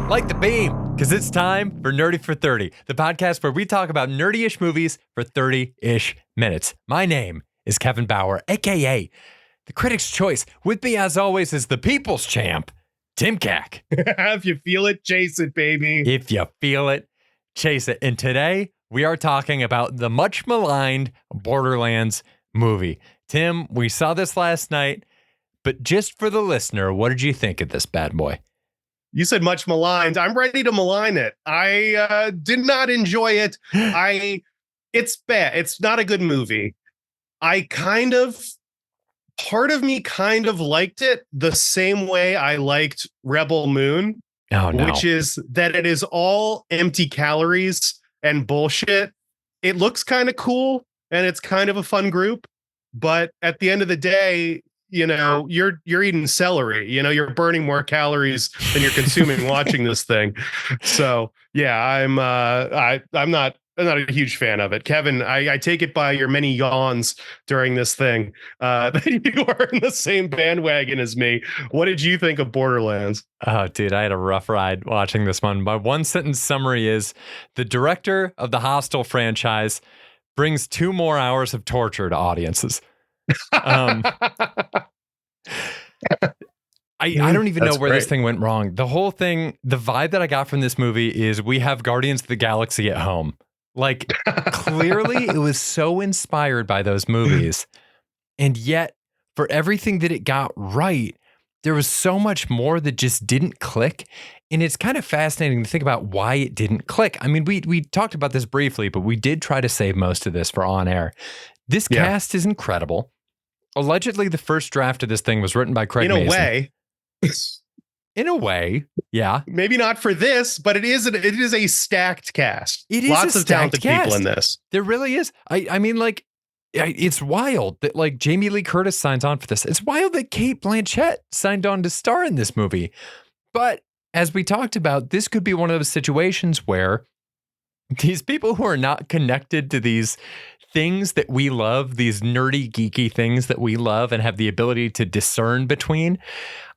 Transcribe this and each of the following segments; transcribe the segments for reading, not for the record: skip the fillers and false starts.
Light the beam, because it's time for Nerdy for 30, the podcast where we talk about nerdy-ish movies for 30-ish minutes. My name is Kevin Bauer, a.k.a. the Critics' Choice. With me, as always, is the People's Champ, Tim Cack. If you feel it, chase it, baby. If you feel it, chase it. And today, we are talking about the much-maligned Borderlands movie. Tim, we saw this last night, but just for the listener, what did you think of this bad boy? You said much maligned. I'm ready to malign it. I did not enjoy it. It's bad. It's not a good movie. Part of me kind of liked it the same way I liked Rebel Moon, which is that it is all empty calories and bullshit. It looks kind of cool and it's kind of a fun group, but at the end of the day, you know, you're eating celery, you know, you're burning more calories than you're consuming watching this thing. So yeah, I'm not a huge fan of it. Kevin, I take it by your many yawns during this thing that you are in the same bandwagon as me. What did you think of Borderlands? Oh, dude, I had a rough ride watching this one. My one sentence summary is the director of the Hostel franchise brings 2 more hours of torture to audiences. I don't even know where this thing went wrong. The whole thing, the vibe that I got from this movie is we have Guardians of the Galaxy at home. Like, clearly it was so inspired by those movies. And yet, for everything that it got right, there was so much more that just didn't click. And it's kind of fascinating to think about why it didn't click. I mean, we talked about this briefly, but we did try to save most of this for on air. This cast is incredible. Allegedly, the first draft of this thing was written by Craig Mason. In a way, yeah. Maybe not for this, but it is a stacked cast. It is lots of talented people in this. There really is. I mean, like, it's wild that like Jamie Lee Curtis signs on for this. It's wild that Cate Blanchett signed on to star in this movie. But as we talked about, this could be one of those situations where these people who are not connected to these things that we love, these nerdy, geeky things that we love and have the ability to discern between,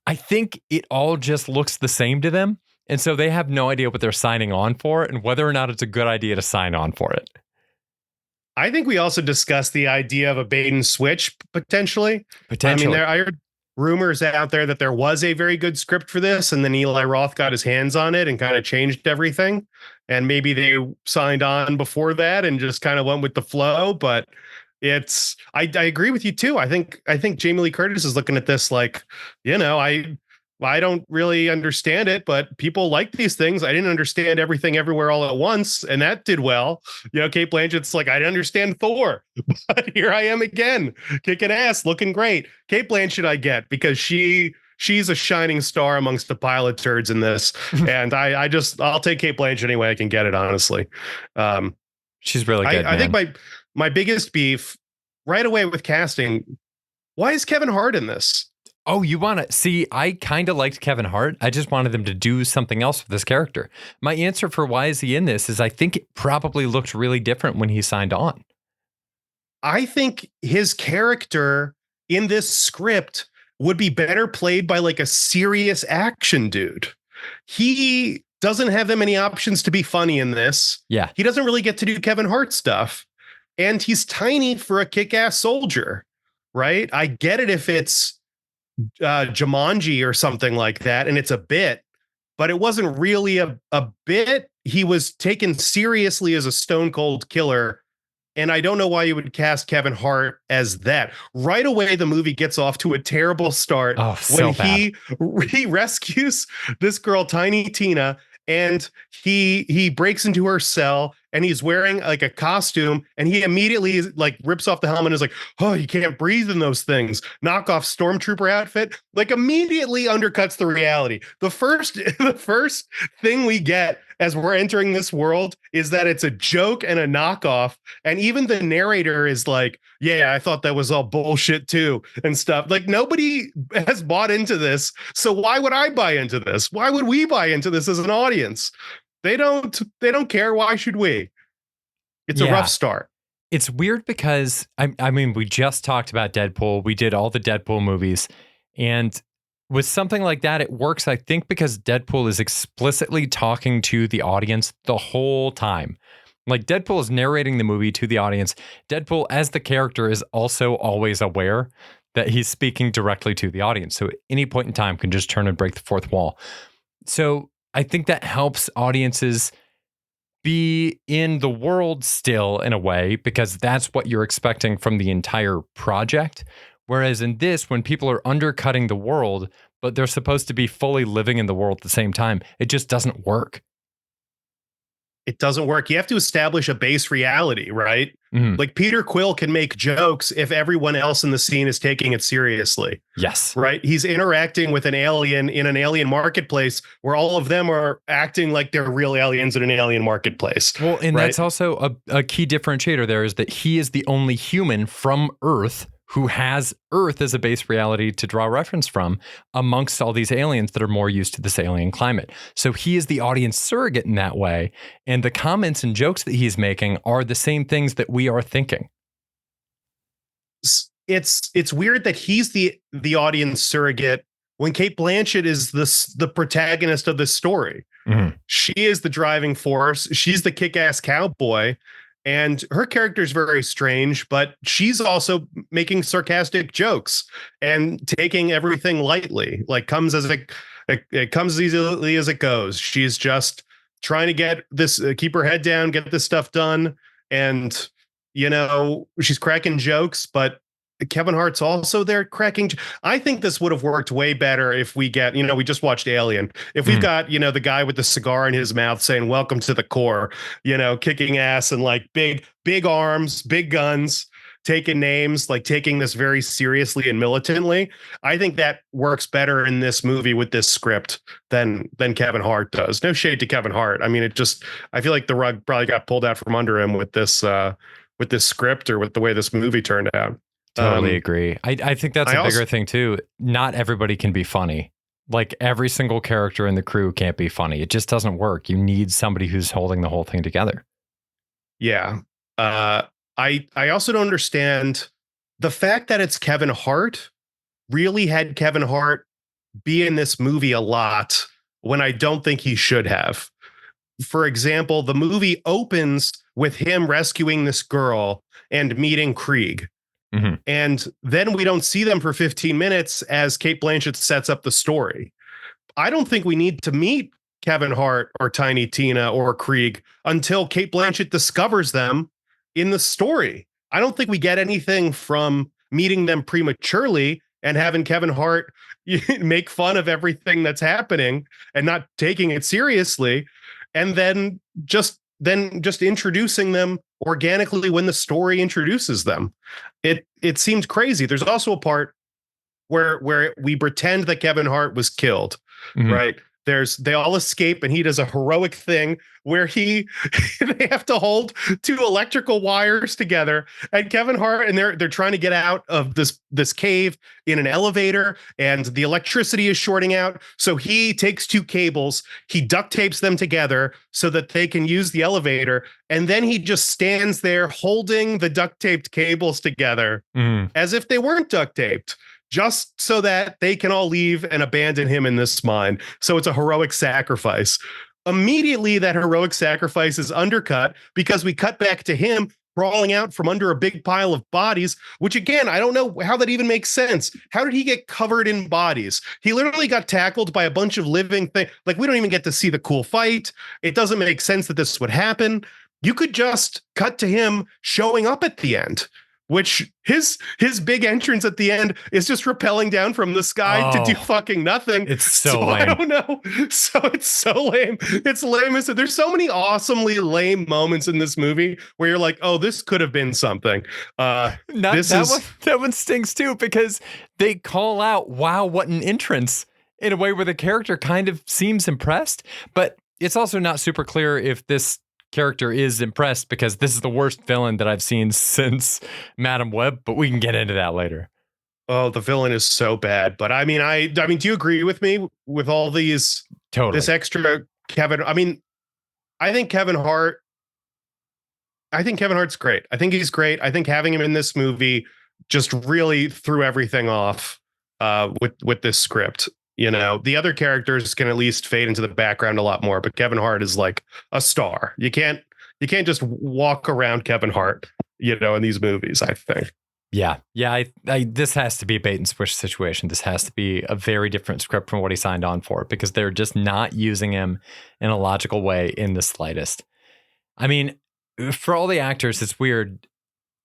I think it all just looks the same to them. And so they have no idea what they're signing on for and whether or not it's a good idea to sign on for it. I think we also discussed the idea of a bait and switch potentially. I mean, I heard rumors out there that there was a very good script for this, and then Eli Roth got his hands on it and kind of changed everything. And maybe they signed on before that and just kind of went with the flow. But I agree with you too. I think Jamie Lee Curtis is looking at this like, you know, I don't really understand it, but people like these things. I didn't understand everything everywhere all at once, and that did well. You know, Cate Blanchett's like, I didn't understand Thor, but here I am again, kicking ass, looking great. Cate Blanchett I get because she's a shining star amongst the pile of turds in this, and I'll take Cate Blanchett any way I can get it. Honestly, she's really good. I think my biggest beef right away with casting. Why is Kevin Hart in this? Oh, you want to see? I kind of liked Kevin Hart. I just wanted them to do something else with this character. My answer for why is he in this is I think it probably looked really different when he signed on. I think his character in this script would be better played by like a serious action dude. He doesn't have that many options to be funny in this. Yeah. He doesn't really get to do Kevin Hart stuff. And he's tiny for a kick-ass soldier, right? I get it if it's Jumanji or something like that, and it's a bit, but it wasn't really a bit. He was taken seriously as a stone cold killer, and I don't know why you would cast Kevin Hart as that. Right away, the movie gets off to a terrible start when he rescues this girl, Tiny Tina, and he breaks into her cell and he's wearing like a costume, and he immediately like rips off the helmet and is like, oh, you can't breathe in those things. Knock off stormtrooper outfit, like immediately undercuts the reality. The first thing we get as we're entering this world is that it's a joke and a knockoff. And even the narrator is like, yeah, I thought that was all bullshit too and stuff. Like nobody has bought into this. So why would I buy into this? Why would we buy into this as an audience? They don't care. Why should we? It's a rough start. It's weird because I mean, we just talked about Deadpool. We did all the Deadpool movies, and with something like that, it works, I think, because Deadpool is explicitly talking to the audience the whole time. Like, Deadpool is narrating the movie to the audience. Deadpool, as the character, is also always aware that he's speaking directly to the audience. So at any point in time can just turn and break the fourth wall. So I think that helps audiences be in the world still in a way, because that's what you're expecting from the entire project. Whereas in this, when people are undercutting the world, but they're supposed to be fully living in the world at the same time, it just doesn't work. It doesn't work. You have to establish a base reality, right? Mhm. Like Peter Quill can make jokes if everyone else in the scene is taking it seriously. Yes. Right. He's interacting with an alien in an alien marketplace where all of them are acting like they're real aliens in an alien marketplace. Well, and right? that's also a key differentiator there, is that he is the only human from Earth who has Earth as a base reality to draw reference from amongst all these aliens that are more used to this alien climate. So he is the audience surrogate in that way. And the comments and jokes that he's making are the same things that we are thinking. It's weird that he's the audience surrogate when Cate Blanchett is the protagonist of this story. Mm-hmm. She is the driving force. She's the kick-ass cowboy. And her character is very strange, but she's also making sarcastic jokes and taking everything lightly. Like, comes as it comes as easily as it goes. She's just trying to get this, keep her head down, get this stuff done. And, she's cracking jokes, but Kevin Hart's also there cracking. I think this would have worked way better if we get, we just watched Alien. If we've got, the guy with the cigar in his mouth saying, "Welcome to the core," kicking ass and like big arms, big guns, taking names, like taking this very seriously and militantly. I think that works better in this movie with this script than Kevin Hart does. No shade to Kevin Hart. I mean, I feel like the rug probably got pulled out from under him with this script or with the way this movie turned out. Totally agree. I think that's a bigger thing too. Not everybody can be funny. Like, every single character in the crew can't be funny. It just doesn't work. You need somebody who's holding the whole thing together. Yeah. I also don't understand the fact that it's Kevin Hart. Really had Kevin Hart be in this movie a lot when I don't think he should have. For example, the movie opens with him rescuing this girl and meeting Krieg. Mm-hmm. And then we don't see them for 15 minutes as Cate Blanchett sets up the story. I don't think we need to meet Kevin Hart or Tiny Tina or Krieg until Cate Blanchett discovers them in the story. I don't think we get anything from meeting them prematurely and having Kevin Hart make fun of everything that's happening and not taking it seriously. And then just introducing them organically when the story introduces them. It seemed crazy. There's also a part where we pretend that Kevin Hart was killed, right? They all escape and he does a heroic thing where they have to hold two electrical wires together, and Kevin Hart, and they're trying to get out of this cave in an elevator, and the electricity is shorting out. So he takes two cables, he duct tapes them together so that they can use the elevator. And then he just stands there holding the duct taped cables together as if they weren't duct taped, just so that they can all leave and abandon him in this mine. So it's a heroic sacrifice. Immediately, that heroic sacrifice is undercut because we cut back to him crawling out from under a big pile of bodies, which, again, I don't know how that even makes sense. How did he get covered in bodies? He literally got tackled by a bunch of living things. Like, we don't even get to see the cool fight. It doesn't make sense that this would happen. You could just cut to him showing up at the end, which his big entrance at the end is just rappelling down from the sky to do fucking nothing. It's so lame. I don't know. So it's so lame. It's lame. There's so many awesomely lame moments in this movie where you're like, oh, this could have been something. That one stinks too, because they call out, wow, what an entrance, in a way where the character kind of seems impressed, but it's also not super clear if this character is impressed, because this is the worst villain that I've seen since Madam Web, but we can get into that later. Oh, the villain is so bad. But I mean, do you agree with me with all these, this extra Kevin? I mean, I think Kevin Hart's great. I think he's great. I think having him in this movie just really threw everything off with this script. The other characters can at least fade into the background a lot more, but Kevin Hart is like a star. You can't just walk around Kevin Hart, in these movies, I think. Yeah. This has to be a bait and switch situation. This has to be a very different script from what he signed on for, because they're just not using him in a logical way in the slightest. I mean, for all the actors, it's weird.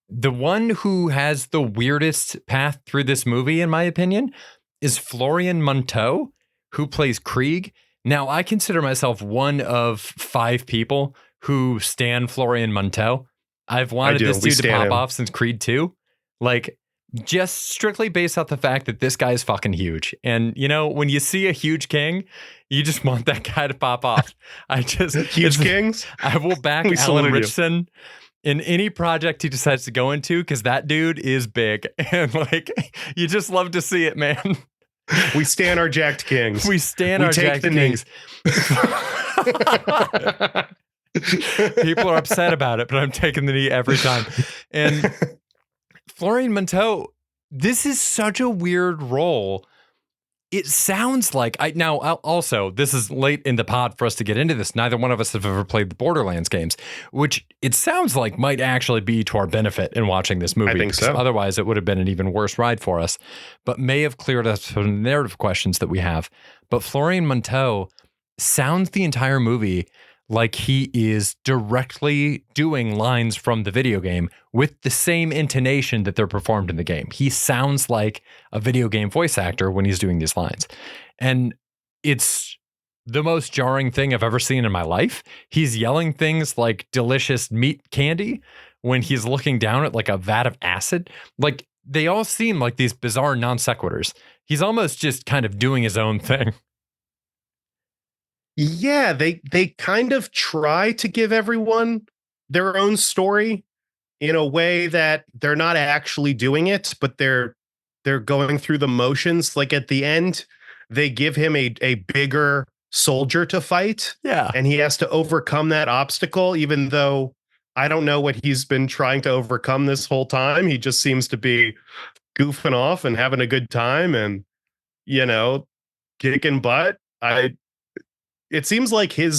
The one who has the weirdest path through this movie, in my opinion, is Florian Munteau, who plays Krieg. Now, I consider myself one of 5 people who stan Florian Munteau. I've wanted this dude to pop off since Creed 2. Like, just strictly based off the fact that this guy is fucking huge. And, when you see a huge king, you just want that guy to pop off. Huge kings? I will back Alan Richardson in any project he decides to go into, because that dude is big. And, you just love to see it, man. We stan our jacked kings. We stan our jacked kings. People are upset about it, but I'm taking the knee every time. And Florian Munteau, this is such a weird role. It sounds like also, this is late in the pod for us to get into this. Neither one of us have ever played the Borderlands games, which it sounds like might actually be to our benefit in watching this movie. I think so. Otherwise, it would have been an even worse ride for us, but may have cleared us some narrative questions that we have. But Florian Munteau sounds the entire movie like he is directly doing lines from the video game with the same intonation that they're performed in the game. He sounds like a video game voice actor when he's doing these lines. And it's the most jarring thing I've ever seen in my life. He's yelling things like delicious meat candy when he's looking down at like a vat of acid. Like, they all seem like these bizarre non sequiturs. He's almost just kind of doing his own thing. Yeah, they kind of try to give everyone their own story in a way that they're not actually doing it, but they're going through the motions. Like, at the end, they give him a bigger soldier to fight. Yeah. And he has to overcome that obstacle, even though I don't know what he's been trying to overcome this whole time. He just seems to be goofing off and having a good time and, kicking butt. It seems like I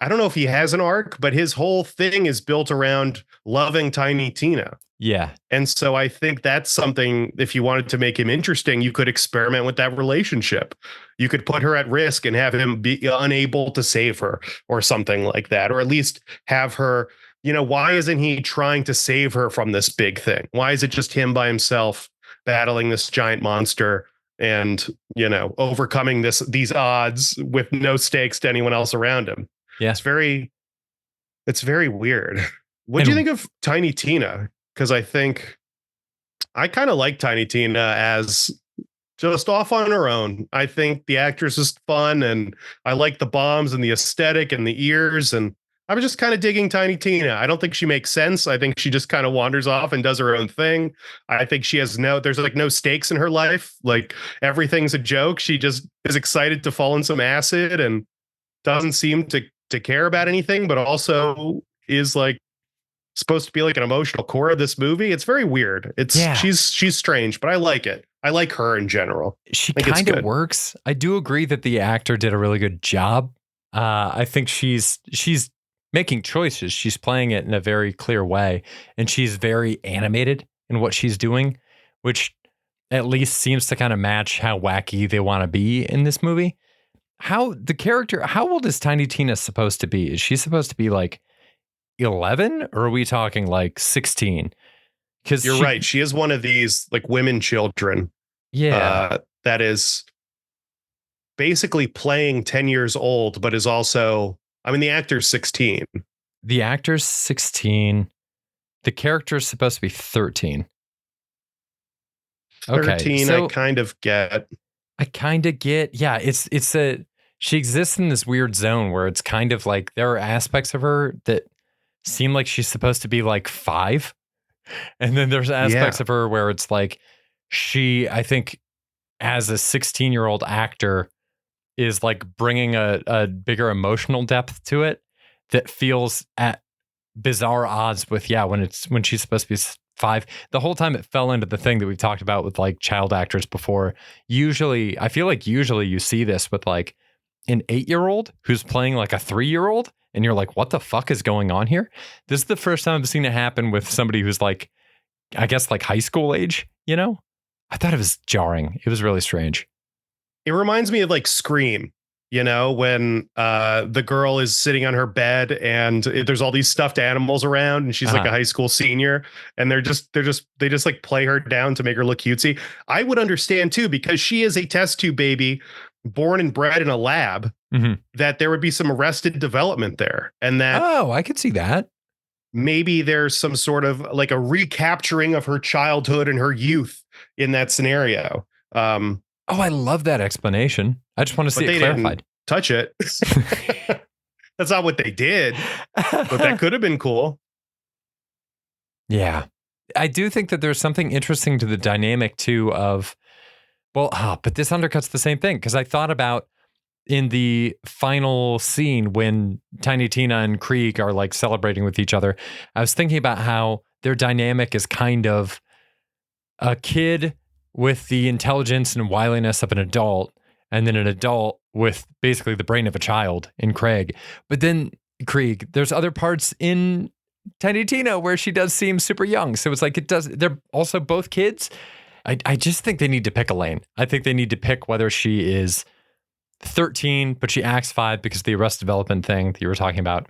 don't know if he has an arc, but his whole thing is built around loving Tiny Tina. Yeah. And so I think that's something, if you wanted to make him interesting, you could experiment with that relationship. You could put her at risk and have him be unable to save her or something like that, or at least have her, why isn't he trying to save her from this big thing? Why is it just him by himself battling this giant monster and, overcoming these odds with no stakes to anyone else around him? Yeah. It's very weird. What do you think of Tiny Tina? Because I think I kind of like Tiny Tina as just off on her own. I think the actress is fun, and I like the bombs and the aesthetic and the ears, and I was just kind of digging Tiny Tina. I don't think she makes sense. I think she just kind of wanders off and does her own thing. I think she has there's like no stakes in her life. Like, everything's a joke. She just is excited to fall in some acid and doesn't seem to care about anything, but also is like supposed to be like an emotional core of this movie. It's very weird. She's strange, but I like it. I like her in general. She kind of works. I do agree that the actor did a really good job. I think she's making choices. She's playing it in a very clear way, and she's very animated in what she's doing, which at least seems to kind of match how wacky they want to be in this movie. How old is Tiny Tina supposed to be? Is she supposed to be like 11, or are we talking like 16? Because you're right. She is one of these like women children. Yeah. That is basically playing 10 years old, but is also, the actor's 16. The actor's 16. The character's supposed to be 13. 13, okay, so I kind of get. Yeah, she exists in this weird zone where it's kind of like there are aspects of her that seem like she's supposed to be like 5. And then there's aspects of her where it's like she, I think, as a 16-year-old actor, is like bringing a bigger emotional depth to it that feels at bizarre odds with when she's supposed to be 5. The whole time it fell into the thing that we've talked about with like child actors before. Usually, I feel like usually you see this with like an 8-year-old who's playing like a 3-year-old, and you're like, what the fuck is going on here? This is the first time I've seen it happen with somebody who's like, I guess like high school age, you know? I thought it was jarring. It was really strange. It reminds me of like Scream, when the girl is sitting on her bed and there's all these stuffed animals around and she's like a high school senior, and they just like play her down to make her look cutesy. I would understand too, because she is a test tube baby born and bred in a lab, that there would be some arrested development there, and that I could see that. Maybe there's some sort of like a recapturing of her childhood and her youth in that scenario. I love that explanation. I just want to see it clarified. Touch it. That's not what they did, but that could have been cool. Yeah. I do think that there's something interesting to the dynamic too of, but this undercuts the same thing, because I thought about in the final scene when Tiny Tina and Krieg are like celebrating with each other, I was thinking about how their dynamic is kind of a kid with the intelligence and wiliness of an adult, and then an adult with basically the brain of a child in Craig. But then Krieg, there's other parts in Tiny Tina where she does seem super young. So it's like they're also both kids. I just think they need to pick a lane. I think they need to pick whether she is 13, but she acts 5 because of the arrest development thing that you were talking about.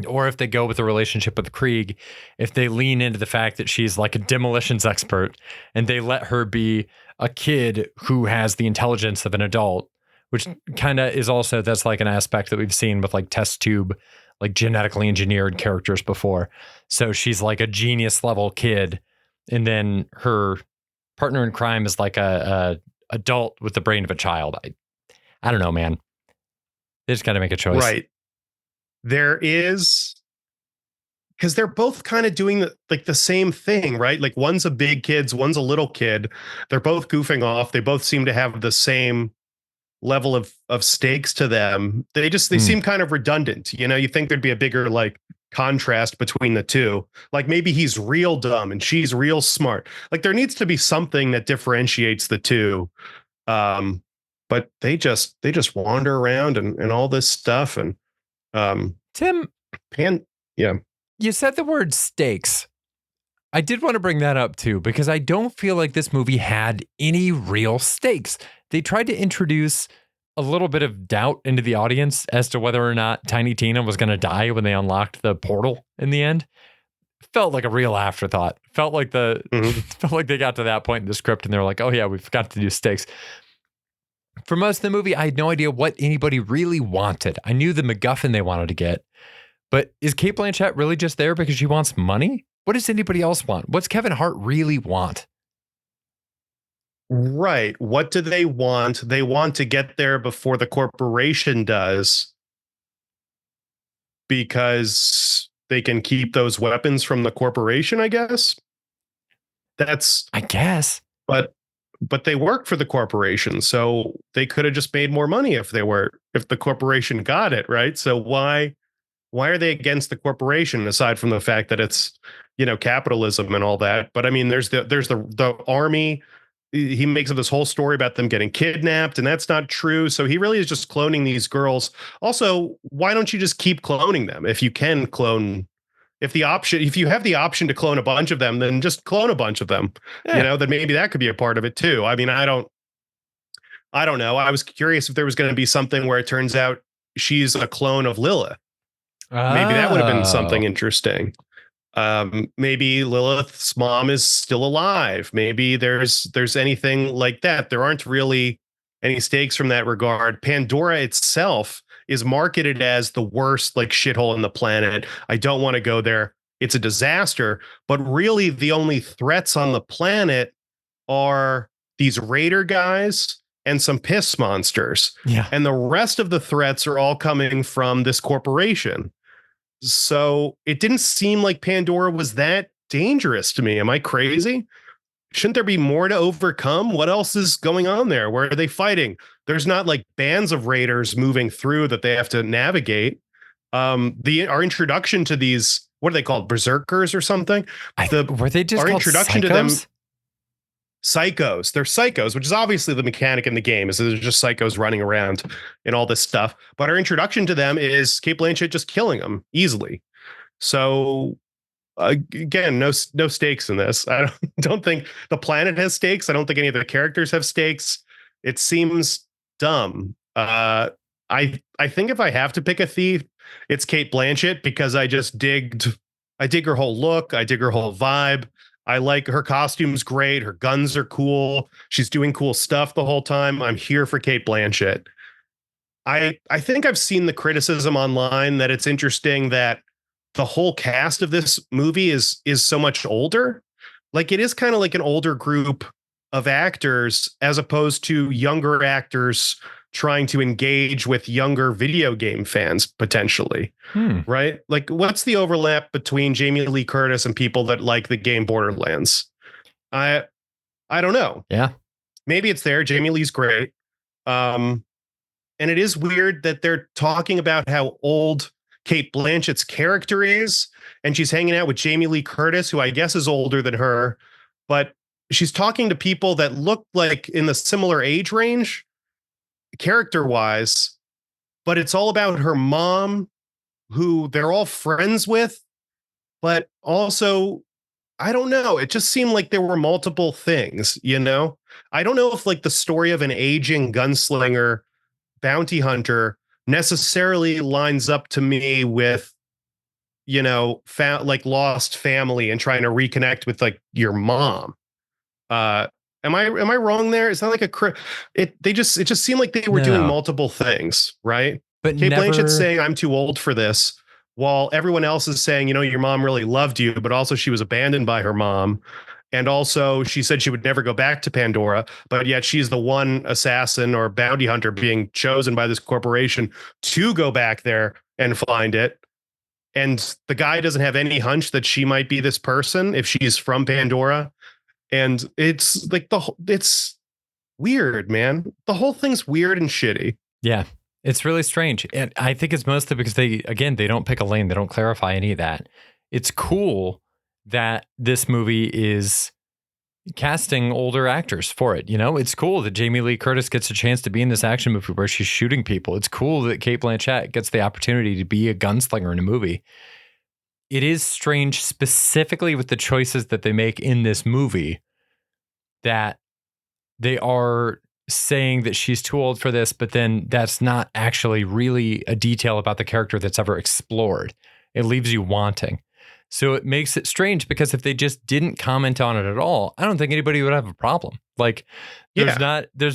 Or if they go with a relationship with Krieg, if they lean into the fact that she's like a demolitions expert and they let her be a kid who has the intelligence of an adult, which kind of is also, that's like an aspect that we've seen with like test tube, like genetically engineered characters before. So she's like a genius level kid. And then her partner in crime is like a adult with the brain of a child. I don't know, man. They just got to make a choice. Right. There is, because they're both kind of doing the same thing, right? Like one's a big kid, one's a little kid. They're both goofing off. They both seem to have the same level of stakes to them. They seem kind of redundant. You think there'd be a bigger like contrast between the two. Like maybe he's real dumb and she's real smart. Like there needs to be something that differentiates the two. But they just wander around and all this stuff. And Tim, you said the word stakes. I did want to bring that up too, because I don't feel like this movie had any real stakes. They tried to introduce a little bit of doubt into the audience as to whether or not Tiny Tina was going to die when they unlocked the portal in the end. Felt like a real afterthought. Felt like felt like they got to that point in the script and they were like, oh yeah, we forgot to do stakes. For most of the movie, I had no idea what anybody really wanted. I knew the MacGuffin they wanted to get. But is Cate Blanchett really just there because she wants money? What does anybody else want? What's Kevin Hart really want? Right. What do they want? They want to get there before the corporation does, because they can keep those weapons from the corporation, I guess. I guess. But they work for the corporation, so they could have just made more money if the corporation got it, right? So why are they against the corporation, aside from the fact that it's, capitalism and all that? But I mean, there's the army. He makes up this whole story about them getting kidnapped, and that's not true. So he really is just cloning these girls. Also, why don't you just keep cloning them if you can clone? If you have the option to clone a bunch of them, then just clone a bunch of them. Yeah. Then maybe that could be a part of it too. I mean, I don't know. I was curious if there was going to be something where it turns out she's a clone of Lilith. Maybe that would have been something interesting. Maybe Lilith's mom is still alive. Maybe there's anything like that. There aren't really any stakes from that regard. Pandora itself is marketed as the worst like shithole in the planet. I don't want to go there. It's a disaster. But really the only threats on the planet are these raider guys and some piss monsters. Yeah. And the rest of the threats are all coming from this corporation. So it didn't seem like Pandora was that dangerous to me. Am I crazy? Shouldn't there be more to overcome? What else is going on there? Where are they fighting? There's not like bands of raiders moving through that they have to navigate. Our introduction to these, what are they called? Berserkers or something? Were they just our called introduction psychos? to them. Psychos. They're psychos, which is obviously the mechanic in the game, is there's just psychos running around and all this stuff. But our introduction to them is Cate Blanchett just killing them easily. So again, no stakes in this. I don't think the planet has stakes. I don't think any of the characters have stakes. It seems dumb. I think if I have to pick a thief, it's Cate Blanchett, because I dig her whole look. I dig her whole vibe. I like her costume's great. Her guns are cool. She's doing cool stuff the whole time. I'm here for Cate Blanchett. I think I've seen the criticism online that it's interesting that the whole cast of this movie is so much older. Like, it is kind of like an older group of actors as opposed to younger actors trying to engage with younger video game fans potentially. Right? Like, what's the overlap between Jamie Lee Curtis and people that like the game Borderlands? I don't know. Yeah. Maybe it's there. Jamie Lee's great. And it is weird that they're talking about how old Cate Blanchett's character is, and she's hanging out with Jamie Lee Curtis, who I guess is older than her, but she's talking to people that look like in the similar age range character wise, but it's all about her mom, who they're all friends with, but also, I don't know. It just seemed like there were multiple things, you know? I don't know if like the story of an aging gunslinger bounty hunter necessarily lines up to me with, you know, like lost family and trying to reconnect with like your mom. Am I wrong there? It's not like it just seemed like they were doing multiple things, right? But Cate Blanchett's saying I'm too old for this, while everyone else is saying, you know, your mom really loved you, but also she was abandoned by her mom. And also she said she would never go back to Pandora, but yet she's the one assassin or bounty hunter being chosen by this corporation to go back there and find it. And the guy doesn't have any hunch that she might be this person if she's from Pandora. And it's like it's weird, man. The whole thing's weird and shitty. Yeah, it's really strange. And I think it's mostly because they don't pick a lane. They don't clarify any of that. It's cool that this movie is casting older actors for it. You know, it's cool that Jamie Lee Curtis gets a chance to be in this action movie where she's shooting people. It's cool that Cate Blanchett gets the opportunity to be a gunslinger in a movie. It is strange, specifically with the choices that they make in this movie, that they are saying that she's too old for this, but then that's not actually really a detail about the character that's ever explored. It leaves you wanting. So it makes it strange, because if they just didn't comment on it at all, I don't think anybody would have a problem. Like, there's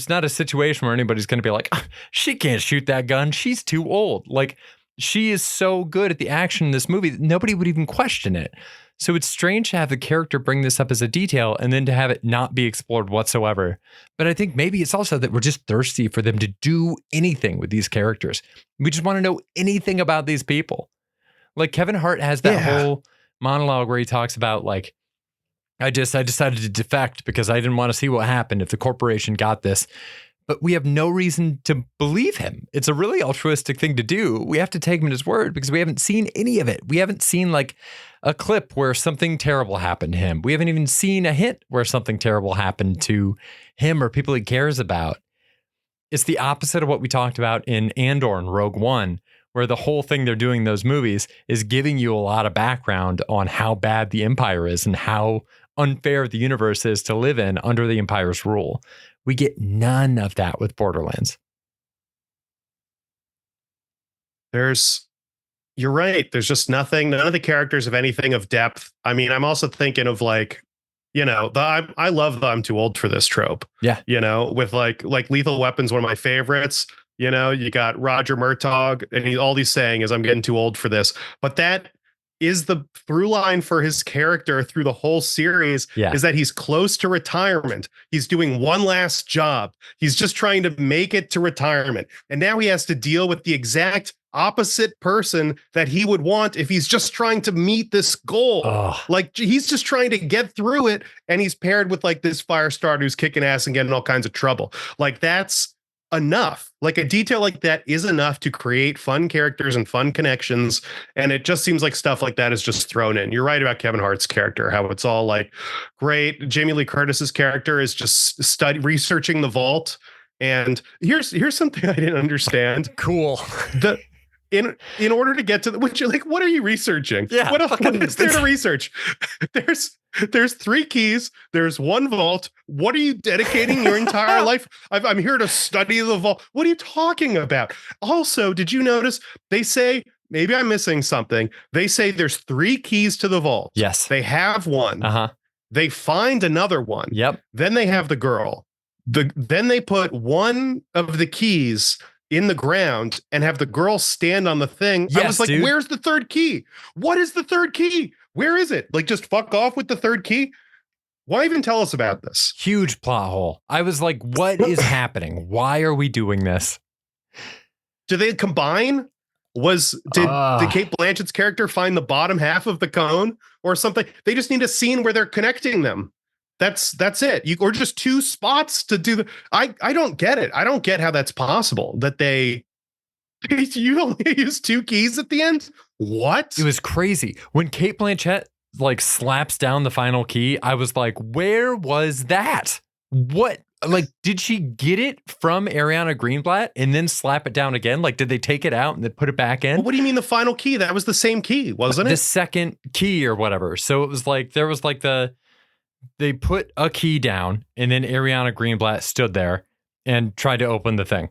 not a situation where anybody's going to be like, she can't shoot that gun. She's too old. Like, she is so good at the action in this movie that nobody would even question it. So it's strange to have the character bring this up as a detail and then to have it not be explored whatsoever. But I think maybe it's also that we're just thirsty for them to do anything with these characters. We just want to know anything about these people. Like, Kevin Hart has that whole monologue where he talks about, like, I decided to defect because I didn't want to see what happened if the corporation got this. But we have no reason to believe him. It's a really altruistic thing to do. We have to take him at his word because we haven't seen any of it. We haven't seen like a clip where something terrible happened to him. We haven't even seen a hint where something terrible happened to him or people he cares about. It's the opposite of what we talked about in Andor and Rogue One, where the whole thing they're doing in those movies is giving you a lot of background on how bad the Empire is and how unfair the universe is to live in under the Empire's rule. We get none of that with Borderlands. You're right. There's just nothing. None of the characters have anything of depth. I mean, I'm also thinking of like, you know, I love the I'm too old for this trope. Yeah. You know, with like Lethal Weapon's one of my favorites. You know, you got Roger Murtaugh and all he's saying is I'm getting too old for this. But that is the through line for his character through the whole series, is that he's close to retirement. He's doing one last job. He's just trying to make it to retirement. And now he has to deal with the exact opposite person that he would want if he's just trying to meet this goal. Like, he's just trying to get through it. And he's paired with like this fire starter who's kicking ass and getting all kinds of trouble. Like, that's enough. Like a detail like that is enough to create fun characters and fun connections. And it just seems like stuff like that is just thrown in. You're right about Kevin Hart's character, how it's all like great. Jamie Lee Curtis's character is just researching the vault. And here's something I didn't understand. Cool. The in order to get to the, which like, what are you researching? Yeah, What is there to research? There's 3 keys. There's 1 vault. What are you dedicating your entire life? I'm here to study the vault. What are you talking about? Also, did you notice they say, maybe I'm missing something. They say there's 3 keys to the vault. Yes. They have one. They find another one. Yep. Then they have the girl. Then they put one of the keys in the ground and have the girl stand on the thing. Yes, I was like, dude. Where's the 3rd key? What is the 3rd key? Where is it? Like, just fuck off with the 3rd key. Why even tell us about this? Huge plot hole. I was like, what is happening? Why are we doing this? Do they combine? Did Kate Blanchett's character find the bottom half of the cone or something? They just need a scene where they're connecting them. That's it. Or just 2 spots to do the. I don't get it. I don't get how that's possible that you only use 2 keys at the end. What? It was crazy. When Kate Blanchett like slaps down the final key, I was like, where was that? What? Like, did she get it from Ariana Greenblatt and then slap it down again? Like, did they take it out and then put it back in? Well, what do you mean the final key? That was the same key, wasn't it? The second key or whatever. So it was like, there was like they put a key down and then Ariana Greenblatt stood there and tried to open the thing.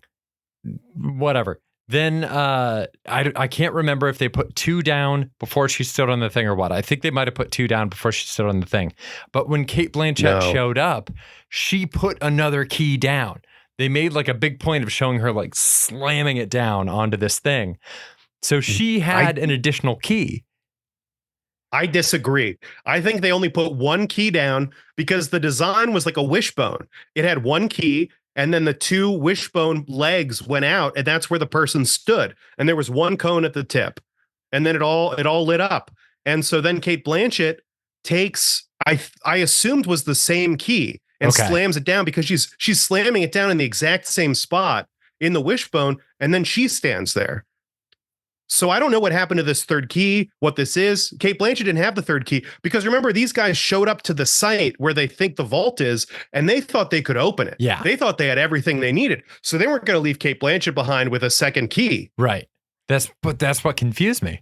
Whatever. Then I can't remember if they put 2 down before she stood on the thing or what. I think they might have put 2 down before she stood on the thing. But when Kate Blanchett showed up, she put another key down. They made like a big point of showing her like slamming it down onto this thing. So she had an additional key. I disagree. I think they only put 1 key down because the design was like a wishbone. It had 1 key. And then the 2 wishbone legs went out, and that's where the person stood. And there was 1 cone at the tip, and then it all lit up. And so then Kate Blanchett takes, I assumed was the same key, and slams it down because she's slamming it down in the exact same spot in the wishbone, and then she stands there. So I don't know what happened to this 3rd key, what this is. Kate Blanchett didn't have the 3rd key because remember, these guys showed up to the site where they think the vault is and they thought they could open it. Yeah. They thought they had everything they needed. So they weren't going to leave Kate Blanchett behind with a 2nd key. Right. That's what confused me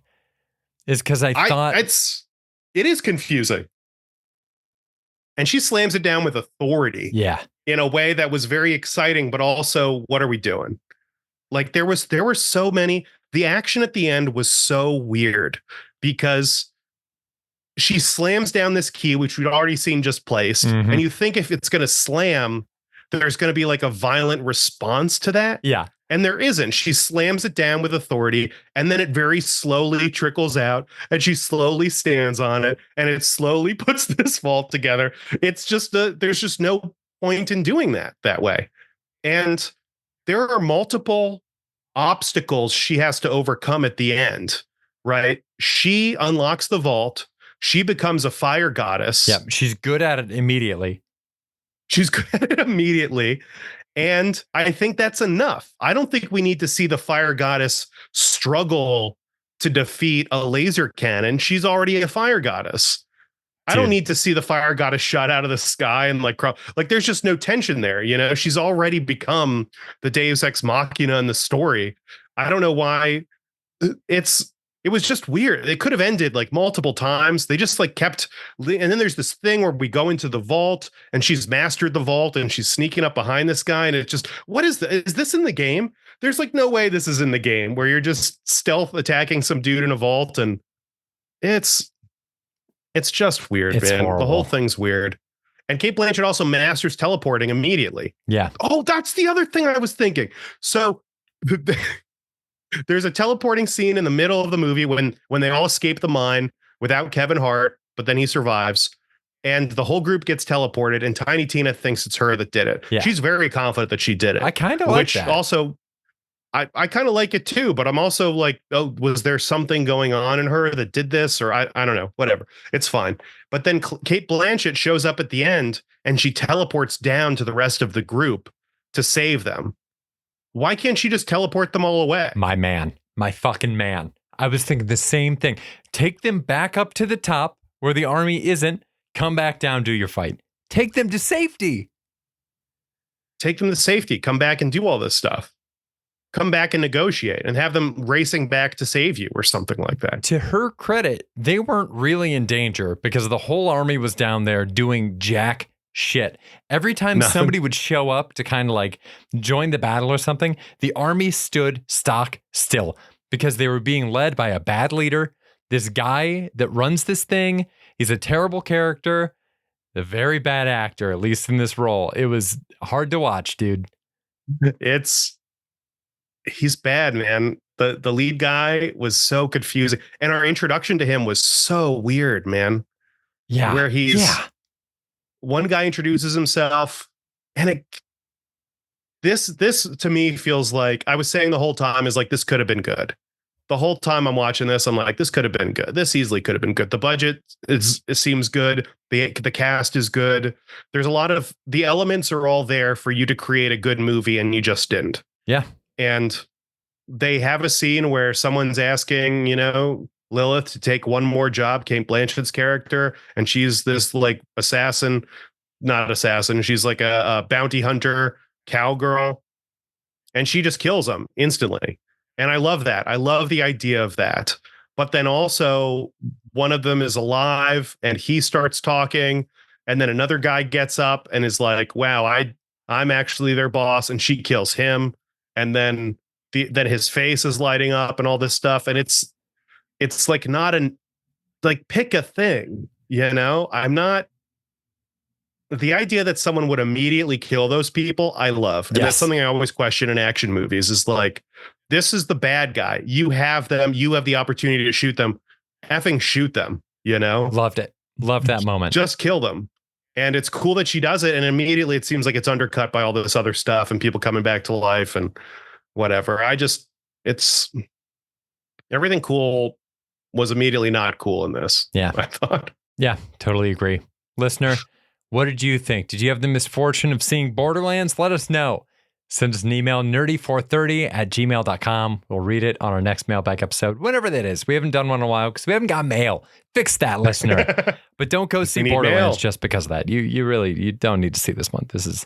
is because I thought it is confusing. And she slams it down with authority. Yeah. In a way that was very exciting, but also, what are we doing? Like there were so many. The action at the end was so weird because she slams down this key, which we'd already seen just placed. Mm-hmm. And you think if it's going to slam, there's going to be like a violent response to that. Yeah. And there isn't. She slams it down with authority, and then it very slowly trickles out, and she slowly stands on it, and it slowly puts this vault together. It's just there's just no point in doing that way. And there are multiple obstacles she has to overcome at the end, right? She unlocks the vault. She becomes a fire goddess. Yeah, she's good at it immediately. And I think that's enough. I don't think we need to see the fire goddess struggle to defeat a laser cannon. She's already a fire goddess. I don't need to see the fire goddess shot out of the sky and like there's just no tension there. You know, she's already become the Deus Ex Machina in the story. I don't know why it was just weird. It could have ended like multiple times. They just like kept, and then there's this thing where we go into the vault and she's mastered the vault and she's sneaking up behind this guy. And it just, is this in the game? There's like no way this is in the game where you're just stealth attacking some dude in a vault. And it's just weird, man. Horrible. The whole thing's weird. And Kate Blanchett also masters teleporting immediately. Yeah. Oh, that's the other thing I was thinking. So there's a teleporting scene in the middle of the movie when they all escape the mine without Kevin Hart, but then he survives. And the whole group gets teleported, and Tiny Tina thinks it's her that did it. Yeah. She's very confident that she did it. I kind of like that. Also, I kind of like it too, but I'm also like, oh, was there something going on in her that did this? Or I don't know, whatever. It's fine. But then Kate Blanchett shows up at the end and she teleports down to the rest of the group to save them. Why can't she just teleport them all away? My man, my fucking man. I was thinking the same thing. Take them back up to the top where the army isn't. Come back down, do your fight. Take them to safety. Take them to safety. Come back and do all this stuff. Come back and negotiate and have them racing back to save you or something like that. To her credit, they weren't really in danger because the whole army was down there doing jack shit. Every time somebody would show up to kind of like join the battle or something, the army stood stock still because they were being led by a bad leader. This guy that runs this thing, he's a terrible character, a very bad actor, at least in this role. It was hard to watch, dude. He's bad, man. The lead guy was so confusing. And our introduction to him was so weird, man. Yeah. Where one guy introduces himself and this to me feels like, I was saying the whole time, is like, this could have been good. The whole time I'm watching this, I'm like, this could have been good. This easily could have been good. The budget it seems good. The cast is good. There's a lot of the elements are all there for you to create a good movie, and you just didn't. Yeah. And they have a scene where someone's asking, Lilith to take one more job, Cate Blanchett's character, and she's this like not assassin. She's like a bounty hunter cowgirl, and she just kills him instantly. And I love that. I love the idea of that. But then also one of them is alive and he starts talking, and then another guy gets up and is like, wow, I'm actually their boss, and she kills him. And then then his face is lighting up and all this stuff. And it's like pick a thing, I'm not. The idea that someone would immediately kill those people, I love. And that's something I always question in action movies, is like, this is the bad guy. You have them. You have the opportunity to shoot them. Effing shoot them, Loved it. Loved that moment. Just kill them. And it's cool that she does it. And immediately it seems like it's undercut by all this other stuff and people coming back to life and whatever. It's everything cool was immediately not cool in this. Yeah. I thought. Yeah, totally agree. Listener, what did you think? Did you have the misfortune of seeing Borderlands? Let us know. Send us an email, nerdy430@gmail.com. We'll read it on our next mailbag episode, whenever that is. We haven't done one in a while because we haven't got mail. Fix that, listener. But don't go see Borderlands just because of that. You don't need to see this one. This is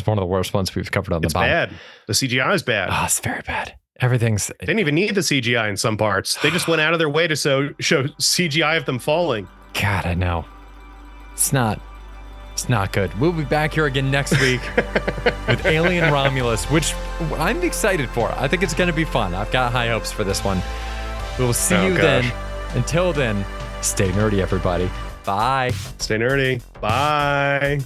one of the worst ones we've covered on the bottom. It's bad. The CGI is bad. Oh, it's very bad. They didn't even need the CGI in some parts. They just went out of their way to show CGI of them falling. God, I know. It's not good. We'll be back here again next week with Alien Romulus, which I'm excited for. I think it's going to be fun. I've got high hopes for this one. We will see you then. Until then, stay nerdy, everybody. Bye. Stay nerdy. Bye.